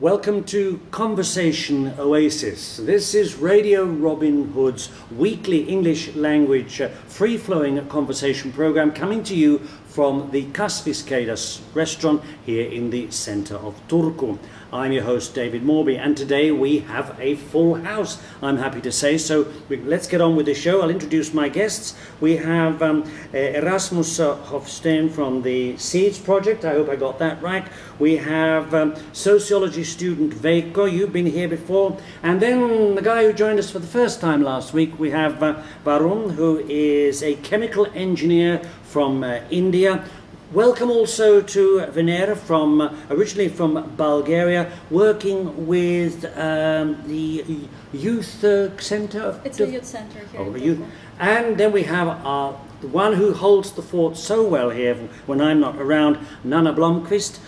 Welcome to Conversation Oasis. This is Radio Robin Hood's weekly English language free-flowing conversation program coming to you from the Kasviskeidas restaurant here in the centre of Turku. I'm your host David Mawby, and today we have a full house, I'm happy to say. So let's get on with the show. I'll introduce my guests. We have Erasmus Hofstein from the Seeds Project. I hope I got that right. We have sociology student Veikko, you've been here before. And then the guy who joined us for the first time last week, we have Varun, who is a chemical engineer from India. Welcome also to Venera, originally from Bulgaria, working with the youth centre. It's a youth centre here in Turku. And then we have the one who holds the fort so well here when I'm not around, Nana Blomqvist.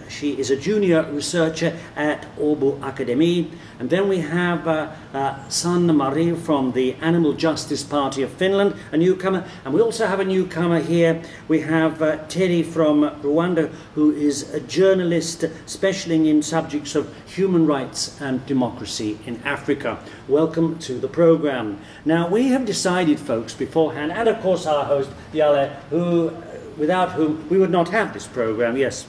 She is a junior researcher at Åbo Academy. And then we have Sanna Marie from the Animal Justice Party of Finland, a newcomer. And we also have a newcomer here. We have Teddy from Rwanda, who is a journalist specializing in subjects of human rights and democracy in Africa. Welcome to the program. Now, we have decided, folks, beforehand, and of course our host, Jale, without whom we would not have this program, yes.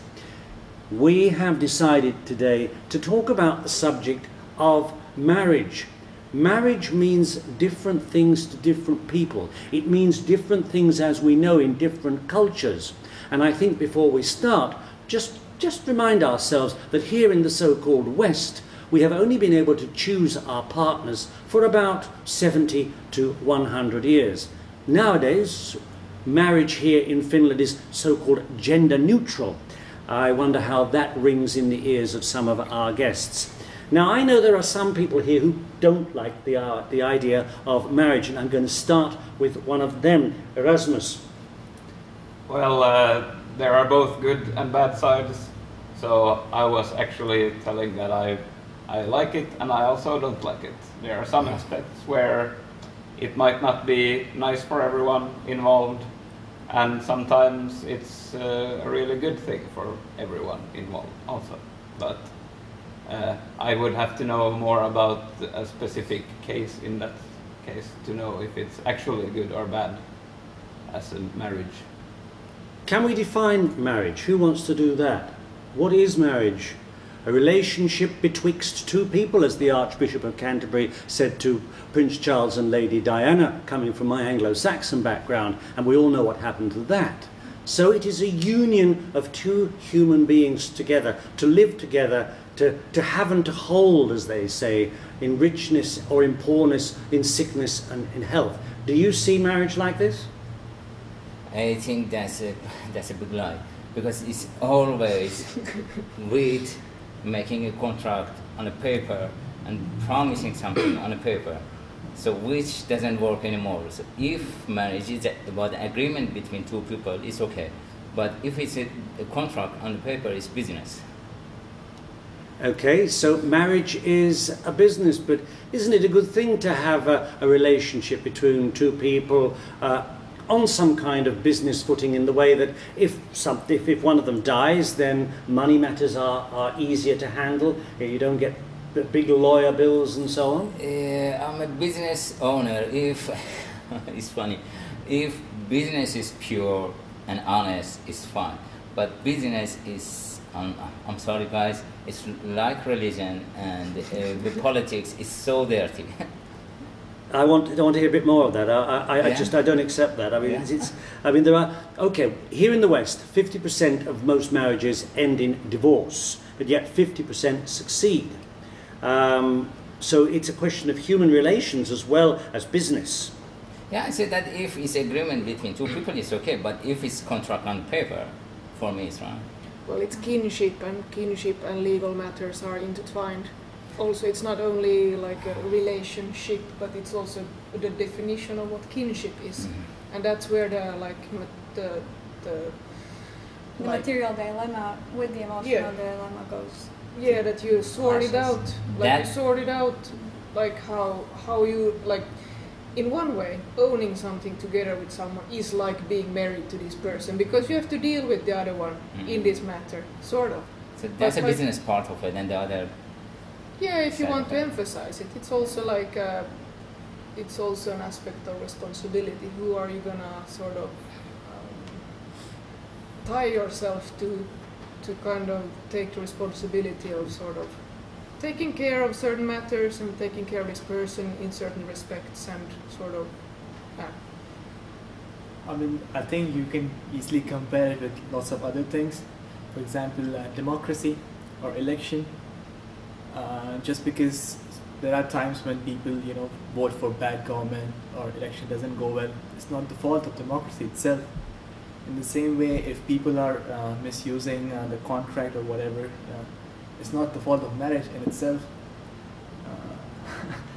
We have decided today to talk about the subject of marriage. Marriage means different things to different people. It means different things, as we know, in different cultures. And I think before we start, just remind ourselves that here in the so-called West, we have only been able to choose our partners for about 70 to 100 years. Nowadays, marriage here in Finland is so-called gender neutral. I wonder how that rings in the ears of some of our guests. Now, I know there are some people here who don't like the idea of marriage, and I'm going to start with one of them, Erasmus. Well, there are both good and bad sides, so I was actually telling that I like it and I also don't like it. There are some aspects where it might not be nice for everyone involved, and sometimes it's a really good thing for everyone involved also. But I would have to know more about a specific case in that case to know if it's actually good or bad as a marriage. Can we define marriage? Who wants to do that? What is marriage? A relationship betwixt two people, as the Archbishop of Canterbury said to Prince Charles and Lady Diana, coming from my Anglo-Saxon background, and we all know what happened to that. So it is a union of two human beings together, to live together, to have and to hold, as they say, in richness or in poorness, in sickness and in health. Do you see marriage like this? I think that's a big lie, because it's always with making a contract on a paper and promising something on a paper, so which doesn't work anymore. So if marriage is about an agreement between two people, it's okay, but if it's a contract on the paper, it's business. Okay, so marriage is a business, but isn't it a good thing to have a relationship between two people on some kind of business footing, in the way that if one of them dies, then money matters are easier to handle? You don't get the big lawyer bills and so on? I'm a business owner. If it's funny, if business is pure and honest, it's fine. But business is, I'm sorry guys, it's like religion, and the politics is so dirty. I want to hear a bit more of that. I don't accept that. I mean, there are, okay, here in the West, 50% of most marriages end in divorce, but yet 50% succeed. So it's a question of human relations as well as business. Yeah, I say that if it's agreement between two people, it's okay, but if it's contract on paper, for me it's wrong. Well, it's kinship and legal matters are intertwined. Also, it's not only like a relationship, but it's also the definition of what kinship is, and that's where the material dilemma with the emotional dilemma goes. Yeah, that you sort it out, like you sort it out, like how you, like, in one way, owning something together with someone is like being married to this person, because you have to deal with the other one in this matter, sort of. So that's a business part of it, and the other. Yeah, if you want to emphasize it, it's also like it's also an aspect of responsibility. Who are you gonna sort of tie yourself to kind of take the responsibility of sort of taking care of certain matters and taking care of this person in certain respects and sort of. I mean, I think you can easily compare it with lots of other things. For example, democracy or election. Just because there are times when people, vote for bad government or election doesn't go well, it's not the fault of democracy itself. In the same way, if people are misusing the contract or whatever, it's not the fault of marriage in itself.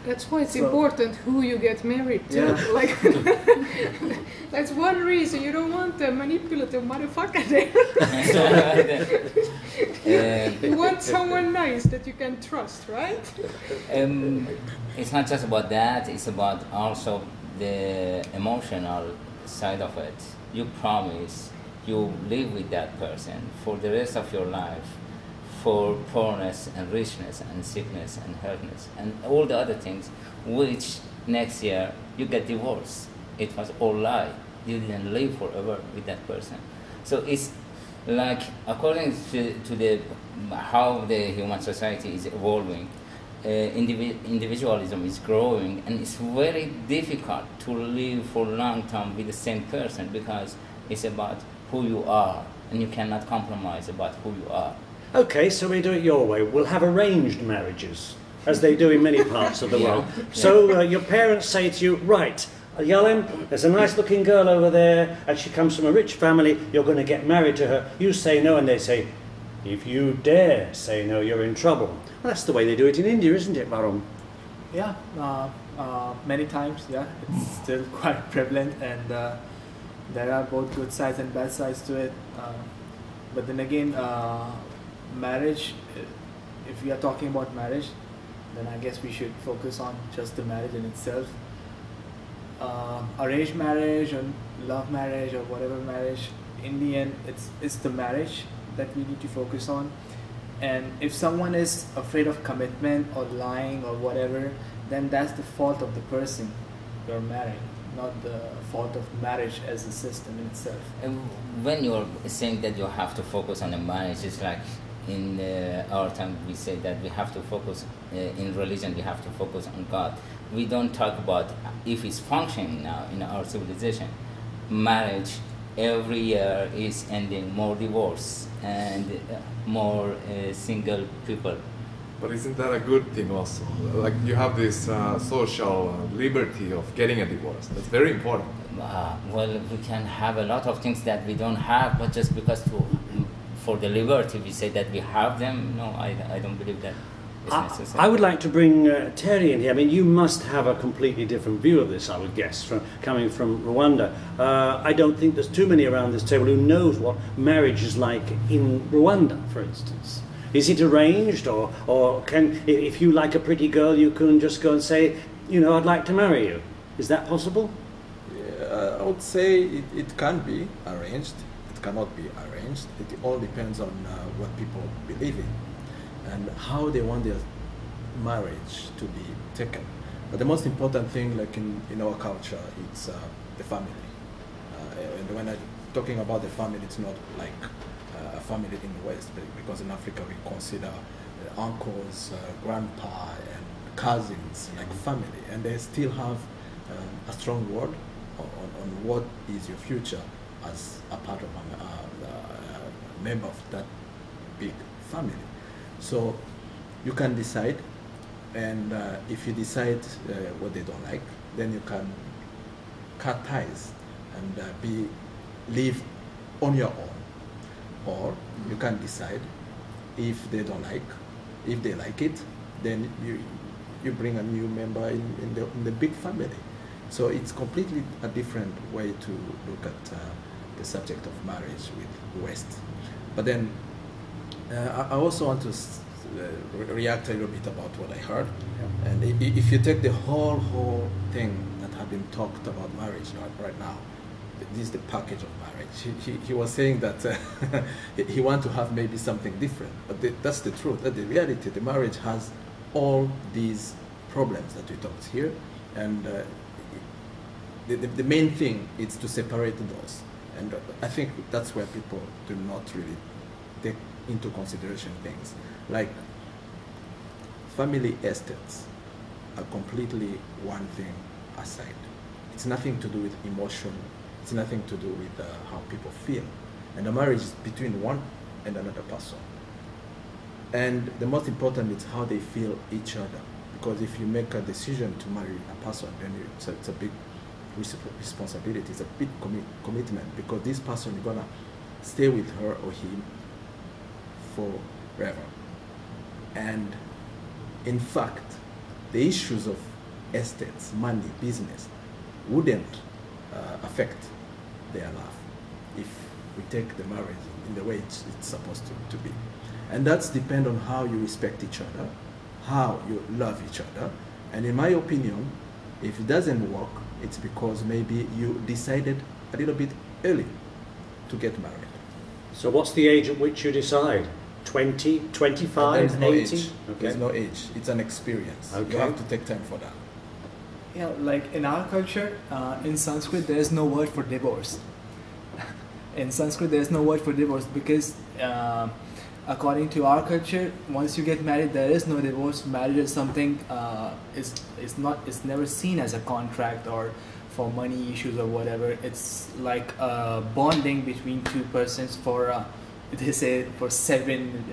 That's why it's important who you get married to. Yeah. Like, that's one reason you don't want a manipulative motherfucker there. You want someone nice that you can trust, right? It's not just about that, it's about also the emotional side of it. You promise you live with that person for the rest of your life, for poorness and richness and sickness and healthness and all the other things, which next year you get divorced. It was all lie. You didn't live forever with that person. So it's like, according to the how the human society is evolving, individualism is growing, and it's very difficult to live for a long time with the same person because it's about who you are, and you cannot compromise about who you are. Okay, so we do it your way. We'll have arranged marriages, as they do in many parts of the world. So your parents say to you, right, Yalim, there's a nice looking girl over there, and she comes from a rich family, you're going to get married to her. You say no, and they say, if you dare say no, you're in trouble. Well, that's the way they do it in India, isn't it, Varun? Yeah, many times, yeah. It's still quite prevalent, and there are both good sides and bad sides to it. But then again, marriage, if we are talking about marriage, then I guess we should focus on just the marriage in itself. Arranged marriage or love marriage or whatever marriage, in the end it's the marriage that we need to focus on. And if someone is afraid of commitment or lying or whatever, then that's the fault of the person you're marrying, not the fault of marriage as a system in itself. And when you're saying that you have to focus on a marriage, it's like in our time we say that we have to focus, in religion we have to focus on God. We don't talk about if it's functioning now in our civilization. Marriage every year is ending more divorce and more single people. But isn't that a good thing also? Like you have this social liberty of getting a divorce. That's very important. Well, we can have a lot of things that we don't have, but just because for the liberty we say that we have them, no, I don't believe that. I would like to bring Terry in here. I mean, you must have a completely different view of this, I would guess, coming from Rwanda. I don't think there's too many around this table who knows what marriage is like in Rwanda, for instance. Is it arranged, or can, if you like a pretty girl, you can just go and say, I'd like to marry you? Is that possible? Yeah, I would say it can be arranged. It cannot be arranged. It all depends on what people believe in and how they want their marriage to be taken. But the most important thing, like in our culture, it's the family. And when I'm talking about the family, it's not like a family in the West, because in Africa we consider uncles, grandpa, and cousins like family, and they still have a strong word on what is your future as a part of a member of that big family. So you can decide, and if you decide what they don't like, then you can cut ties and live on your own. Or you can decide if they don't like, if they like it, then you bring a new member in the big family. So it's completely a different way to look at the subject of marriage with West. But then I also want to react a little bit about what I heard. Yeah. And if you take the whole thing that have been talked about marriage right now, this is the package of marriage. He was saying that he wants to have maybe something different, but that's the truth. That the reality, the marriage has all these problems that we talked here, and the main thing is to separate those. And I think that's where people do not really take into consideration things like family estates are completely one thing aside. It's nothing to do with emotion. It's nothing to do with how people feel. And the marriage is between one and another person. And the most important is how they feel each other. Because if you make a decision to marry a person, then it's a big responsibility. It's a big commitment, because this person is gonna stay with her or him forever. And in fact, the issues of estates, money, business wouldn't affect their love if we take the marriage in the way it's supposed to be. And that's depend on how you respect each other, how you love each other. And in my opinion, if it doesn't work, it's because maybe you decided a little bit early to get married. So what's the age at which you decide? 20, 25, There's no 80? age. Okay. There's no age. It's an experience. Okay. You have to take time for that. Yeah, like in our culture, in Sanskrit, there is no word for divorce. In Sanskrit, there is no word for divorce because according to our culture, once you get married, there is no divorce. Marriage is something it's never seen as a contract or for money issues or whatever. It's like a bonding between two persons for they say for seven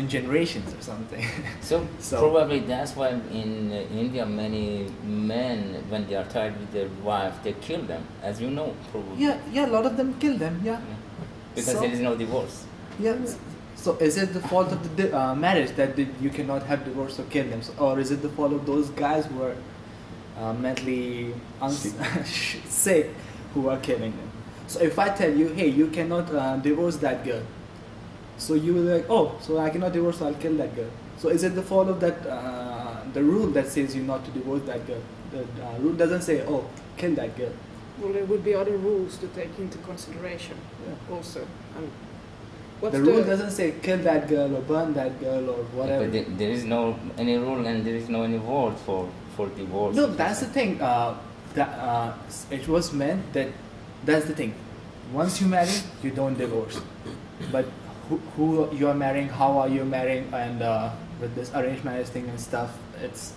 generations or something. So probably that's why in India many men, when they are tired with their wife, they kill them, as you know, probably. Yeah, a lot of them kill them. Yeah. Because there is no divorce. Yeah. So is it the fault of the marriage that you cannot have divorce or kill them, or is it the fault of those guys who are mentally sick who are killing them? So if I tell you, hey, you cannot divorce that girl, so you will be like, oh, so I cannot divorce, so I'll kill that girl. So is it the fault of that the rule that says you not to divorce that girl? The rule doesn't say, oh, kill that girl. Well, there would be other rules to take into consideration also. The rule doesn't say kill that girl or burn that girl or whatever. But there is no any rule and there is no any word for divorce. No, that's the thing. It was meant that that's the thing. Once you marry, you don't divorce. But who you are marrying, how are you marrying, and with this arranged marriage thing and stuff, it's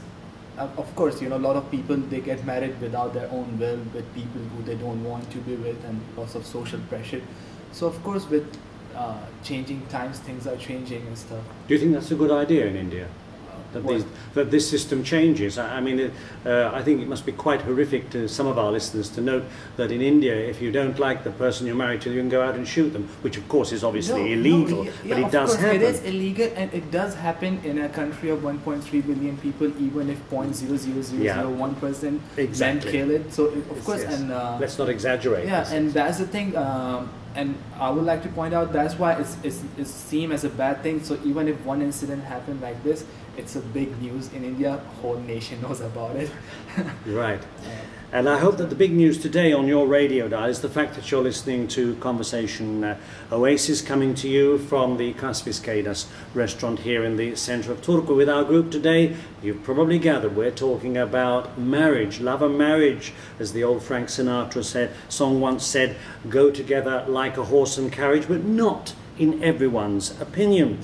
of course, a lot of people, they get married without their own will, with people who they don't want to be with, and lots of social pressure. So of course, with changing times, things are changing and stuff. Do you think that's a good idea in India? That this system changes? I mean, I think it must be quite horrific to some of our listeners to note that in India, if you don't like the person you're married to, you can go out and shoot them, which of course is obviously illegal, but it does happen. It is illegal, and it does happen in a country of 1.3 billion people, even if 0.00001% men kill it. So of course, yes. And let's not exaggerate. Yeah, and that's the thing. And I would like to point out that's why it's seen as a bad thing. So even if one incident happened like this, it's a big news in India. Whole nation knows about it. Right. And I hope that the big news today on your radio dial is the fact that you're listening to Conversation Oasis, coming to you from the Kasviskeidas restaurant here in the centre of Turku. With our group today, you've probably gathered, we're talking about marriage, love and marriage. As the old Frank Sinatra song once said, go together like a horse and carriage, but not in everyone's opinion.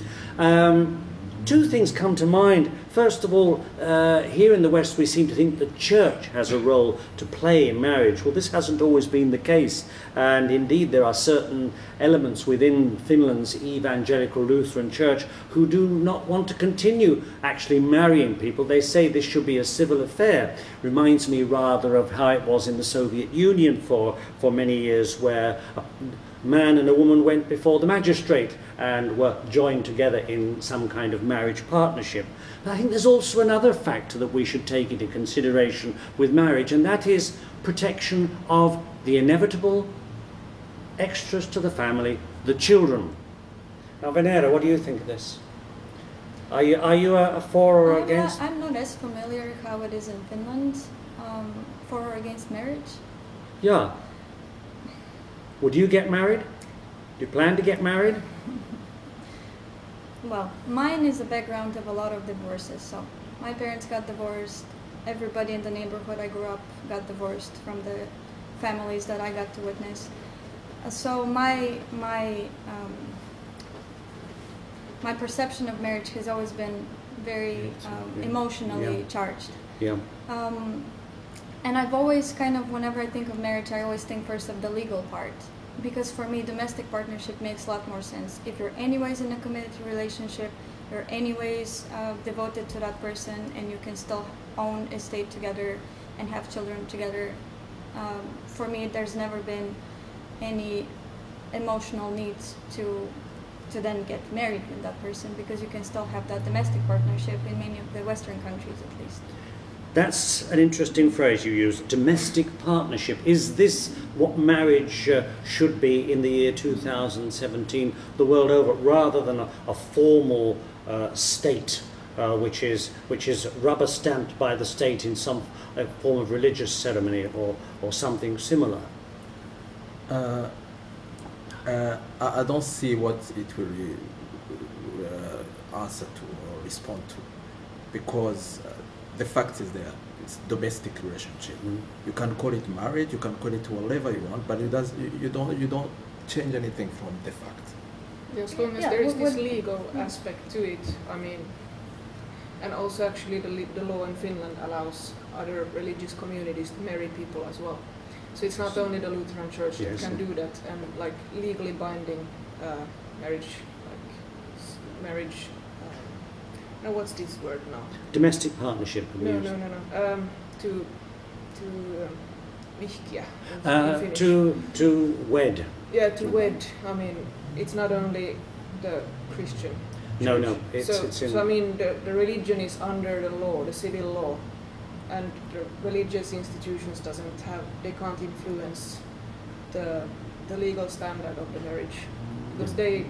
Two things come to mind. First of all, here in the West we seem to think the church has a role to play in marriage. Well, this hasn't always been the case, and indeed there are certain elements within Finland's evangelical Lutheran church who do not want to continue actually marrying people. They say this should be a civil affair. Reminds me rather of how it was in the Soviet Union for many years, where a man and a woman went before the magistrate and were joined together in some kind of marriage partnership. But I think there's also another factor that we should take into consideration with marriage, and that is protection of the inevitable extras to the family, the children. Now, Venera, what do you think of this? Are you a for or against? I'm not as familiar how it is in Finland. for or against marriage? Yeah. Would you get married? Do you plan to get married? Well, mine is a background of a lot of divorces. So my parents got divorced. Everybody in the neighborhood I grew up got divorced from the families that I got to witness. So my perception of marriage has always been very emotionally charged. Yeah. And I've always kind of, whenever I think of marriage, I always think first of the legal part. Because for me, domestic partnership makes a lot more sense. If you're anyways in a committed relationship, you're anyways devoted to that person, and you can still own a estate together and have children together. For me, there's never been any emotional needs to then get married with that person, because you can still have that domestic partnership in many of the Western countries at least. That's an interesting phrase you use, domestic partnership. Is this what marriage should be in the year 2017 the world over, rather than a formal state which is rubber stamped by the state in some form of religious ceremony or something similar? I don't see what it will answer to or respond to, because the fact is there. It's domestic relationship. You can call it marriage, you can call it whatever you want, but you don't change anything from the fact. Yeah, as long as there is this legal aspect to it, I mean, and also actually the law in Finland allows other religious communities to marry people as well. So it's not only the Lutheran Church that can do that, and like legally binding marriage, no, what's this word now? Domestic partnership. No. To vihkiä. To wed. Yeah, to wed. I mean, it's not only the Christian church. No. It's in. So I mean, the religion is under the law, the civil law, and the religious institutions they can't influence the legal standard of the marriage, because they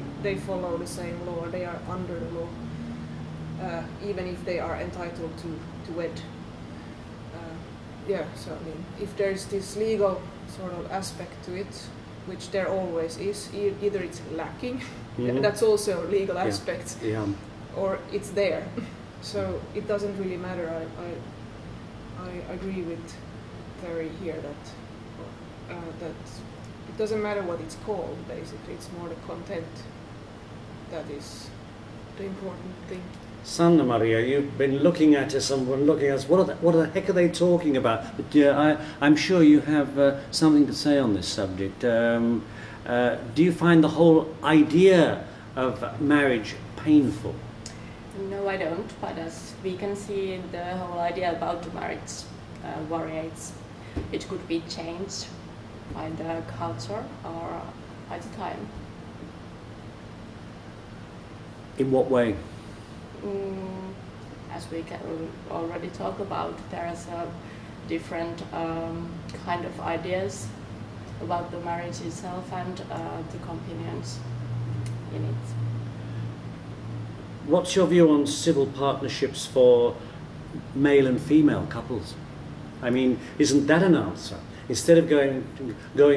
follow the same law. They are under the law. Even if they are entitled to wed. So I mean, if there's this legal sort of aspect to it, which there always is, either it's lacking, that's also a legal aspect, or it's there. So it doesn't really matter. I agree with Terry here that it doesn't matter what it's called, basically. It's more the content that is the important thing. Sanna Maria, you've been looking at us and looking at us. What the heck are they talking about? But I'm sure you have something to say on this subject. Do you find the whole idea of marriage painful? No, I don't. But as we can see, the whole idea about the marriage varies. It could be changed by the culture or by the time. In what way? As we can already talk about, there's a different kind of ideas about the marriage itself and the companions in it. What's your view on civil partnerships for male and female couples? I mean, isn't that an answer? Instead of going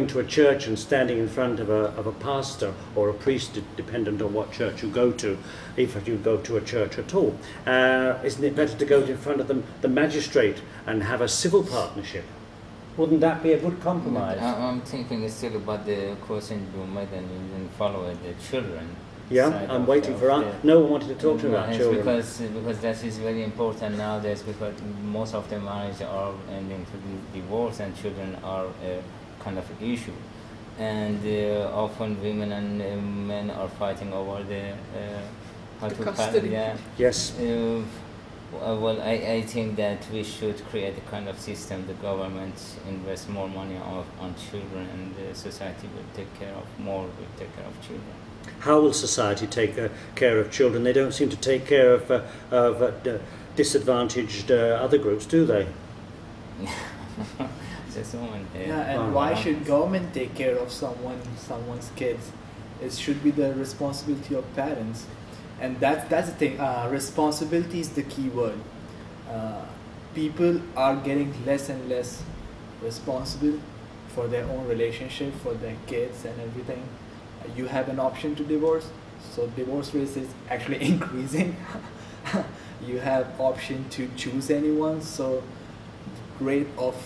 to a church and standing in front of a pastor or a priest, dependent on what church you go to, if you go to a church at all, isn't it better to go in front of the magistrate and have a civil partnership? Wouldn't that be a good compromise? I'm thinking still about the question you made, and you didn't follow the children. Yeah, I'm waiting for no one wanted to talk to about children. Because that is very important nowadays, because most of the marriages are ending to divorce, and children are a kind of issue. And often women and men are fighting over the custody. Yes. Well, I think that we should create a kind of system. The government invest more money on children, and the society will take care of children. How will society take care of children? They don't seem to take care of disadvantaged other groups, do they? And why should government take care of someone's kids? It should be the responsibility of parents, and that's the thing. Responsibility is the key word. people are getting less and less responsible for their own relationship, for their kids and everything. You have an option to divorce, so divorce rate is actually increasing. You have option to choose anyone, so rate of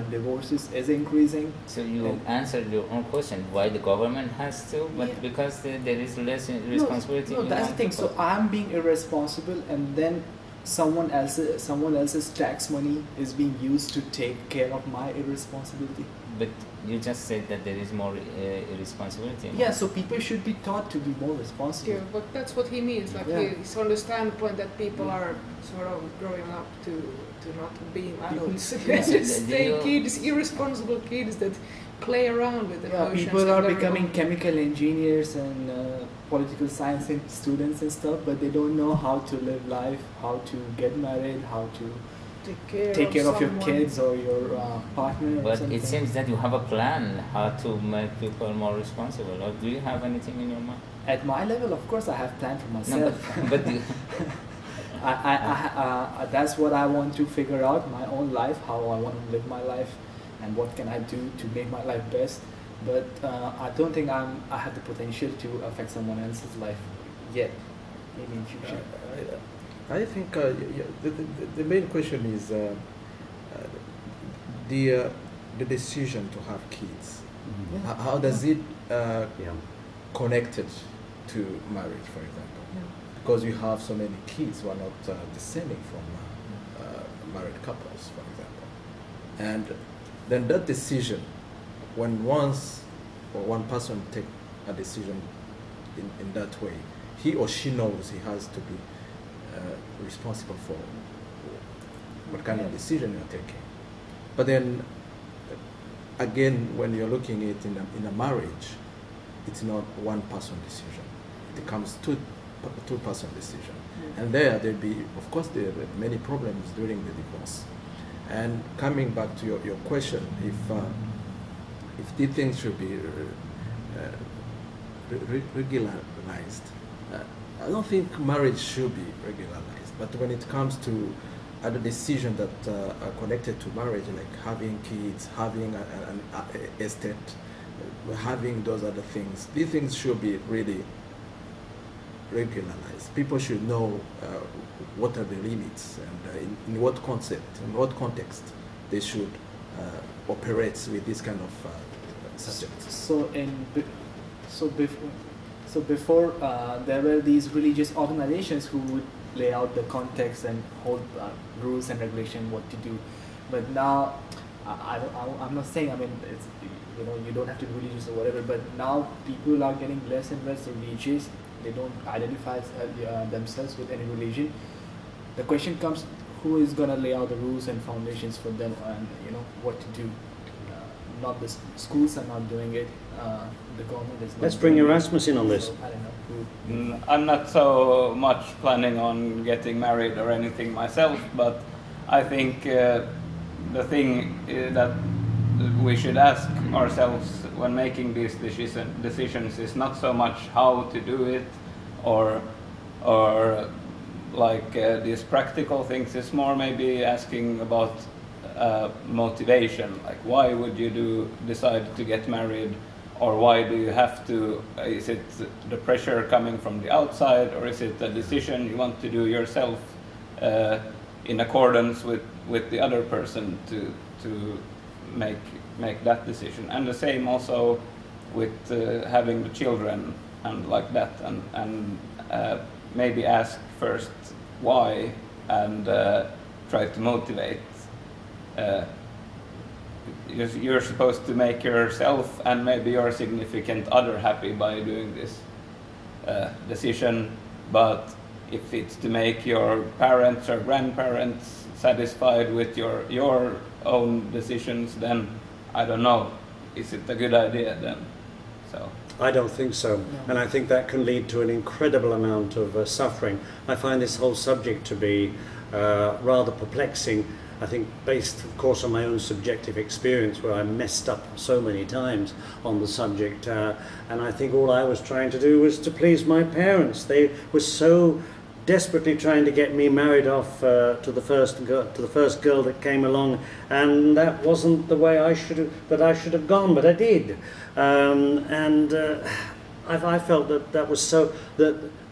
divorces is increasing. So you answered your own question, why the government has to, but Yeah. because there is less responsibility. No, you that's want the thing. to So put- I'm being irresponsible, and then someone else's tax money is being used to take care of my irresponsibility. But you just said that there is more irresponsibility. Yeah, so people should be taught to be more responsible. Yeah, but that's what he means. Like Yeah. he's on the standpoint that people are sort of growing up to not being adults. Yeah. Just Do you- kids, irresponsible kids that play around with Yeah, emotions. people of are their becoming own. chemical engineers and political science students and stuff, but they don't know how to live life, how to get married, how to take care of your someone. kids or your partner. or But something. it seems that you have a plan how to make people more responsible. Or do you have anything in your mind? At my level, of course, I have planned for No, myself. but you, That's what I want to figure out, my own life, how I want to live my life, and what can I do to make my life best. But I don't think I have the potential to affect someone else's life yet. Maybe in future. I think the main question is the decision to have kids. Yeah. How does it Yeah. connected to marriage, for example? Because you have so many kids who are not descending from married couples, for example. And then that decision, when one person take a decision in that way, he or she knows he has to be responsible for what kind of decision you're taking. But then, again, when you're looking at it in a marriage, it's not one person decision. It becomes two person decision. And there'll be, of course, there are many problems during the divorce. And coming back to your question, if these things should be regularized, I don't think marriage should be regularized. But when it comes to other decisions that are connected to marriage, like having kids, having an estate, having those other things, these things should be really regularized. People should know what are the limits and in what concept, in what context they should operate with this kind of subjects. So before there were these religious organizations who would lay out the context and hold rules and regulation what to do, but now I'm not saying, I mean, it's, you don't have to be religious or whatever, but now people are getting less and less religious. They don't identify themselves with any religion. The question comes, who is going to lay out the rules and foundations for them, and what to do? Not the schools are not doing it. The government is not. Let's bring doing it. Erasmus in on this. So, I don't know. I'm not so much planning on getting married or anything myself, but I think the thing that we should ask ourselves when making these decisions is not so much how to do it or like these practical things. It's more maybe asking about motivation, like why would you decide to get married, or why do you have to? Is it the pressure coming from the outside, or is it a decision you want to do yourself in accordance with the other person to make that decision? And the same also with having the children and like that, and maybe ask first why and try to motivate. You're supposed to make yourself and maybe your significant other happy by doing this decision, but if it's to make your parents or grandparents satisfied with your own decisions, then I don't know, is it a good idea then? So I don't think so, and I think that can lead to an incredible amount of suffering. I find this whole subject to be rather perplexing. I think based, of course, on my own subjective experience where I messed up so many times on the subject, and I think all I was trying to do was to please my parents. They were so desperately trying to get me married off to the first girl that came along, and that wasn't the way I should have gone, but I did, I felt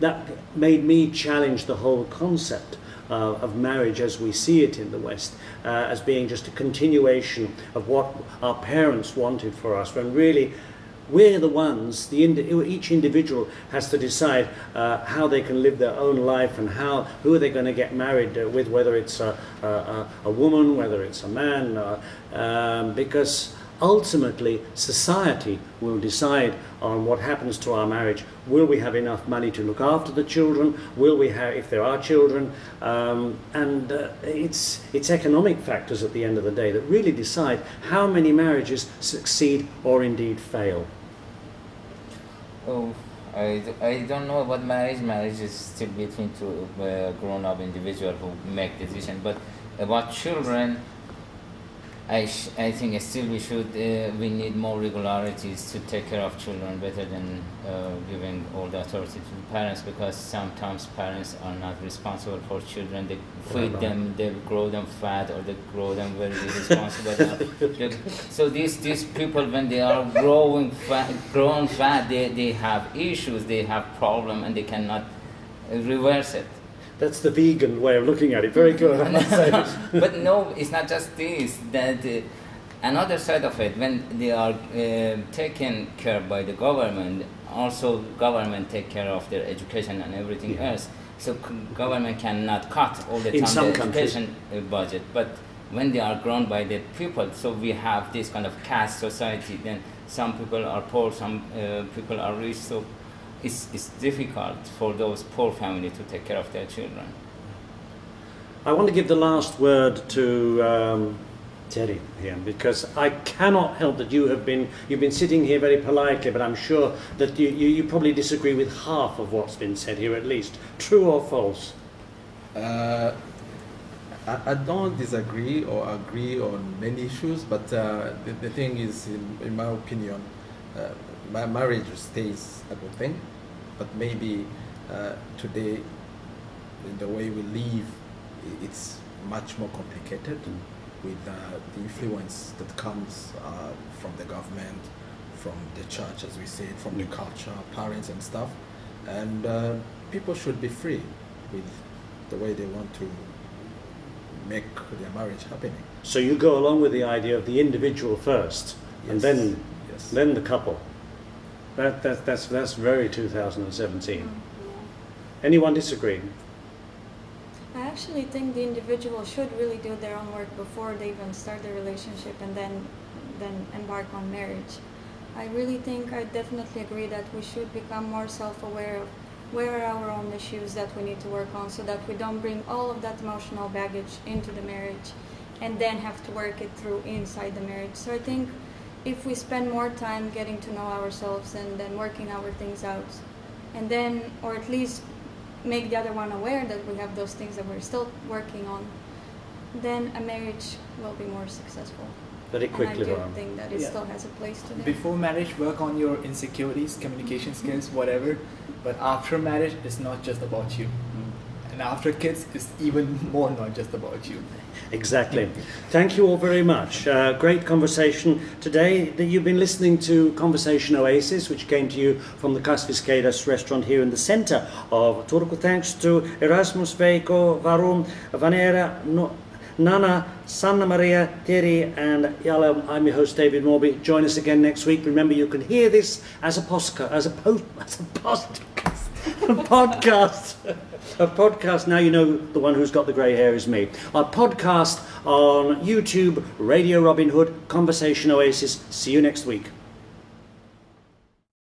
that made me challenge the whole concept of marriage as we see it in the West, as being just a continuation of what our parents wanted for us, when really we're the ones, each individual has to decide how they can live their own life and who are they going to get married with, whether it's a woman, whether it's a man, because ultimately society will decide on what happens to our marriage. Will we have enough money to look after the children? Will we have, if there are children? It's economic factors at the end of the day that really decide how many marriages succeed or indeed fail. Oh, I don't know about marriage. Marriage is still between two grown-up individuals who make decisions. But about children, I think still we need more regularities to take care of children better than giving all the authority to the parents, because sometimes parents are not responsible for children. They feed them, they grow them fat, or they grow them very irresponsible. So these people, when they are grown fat, they have issues, they have problems, and they cannot reverse it. That's the vegan way of looking at it. Very good, I must say. But no, it's not just this. That another side of it, when they are taken care by the government, also government take care of their education and everything else. So government cannot cut all the time the education budget. But when they are grown by the people, so we have this kind of caste society. Then some people are poor, some people are rich. So it's difficult for those poor families to take care of their children. I want to give the last word to Terry here, because I cannot help that you've been sitting here very politely, but I'm sure that you probably disagree with half of what's been said here, at least. True or false? I don't disagree or agree on many issues, but the thing is, in my opinion, marriage stays a good thing, but maybe today, in the way we live, it's much more complicated with the influence that comes from the government, from the church, as we said, from the culture, parents and stuff. And people should be free with the way they want to make their marriage happening. So you go along with the idea of the individual first, and then the couple. That's very 2017. Anyone disagree? I actually think the individual should really do their own work before they even start the relationship and then embark on marriage. I definitely agree that we should become more self-aware of where are our own issues that we need to work on, so that we don't bring all of that emotional baggage into the marriage and then have to work it through inside the marriage. So I think if we spend more time getting to know ourselves and then working our things out, and then, or at least make the other one aware that we have those things that we're still working on, then a marriage will be more successful. Very quickly, and I do think that it still has a place today. Before marriage, work on your insecurities, communication skills, whatever. But after marriage, it's not just about you. And after kids, it's even more not just about you. Exactly. Thank you all very much. Great conversation today. You've been listening to Conversation Oasis, which came to you from the Kasviskeidas restaurant here in the centre of Turku. Thanks to Erasmus, Veiko, Varun, Vanera, Nana, Sanna Maria, Terry and Yala. I'm your host David Mawby. Join us again next week. Remember, you can hear this as a podcast. Now you know the one who's got the grey hair is me. Our podcast on YouTube, Radio Robin Hood, Conversation Oasis. See you next week.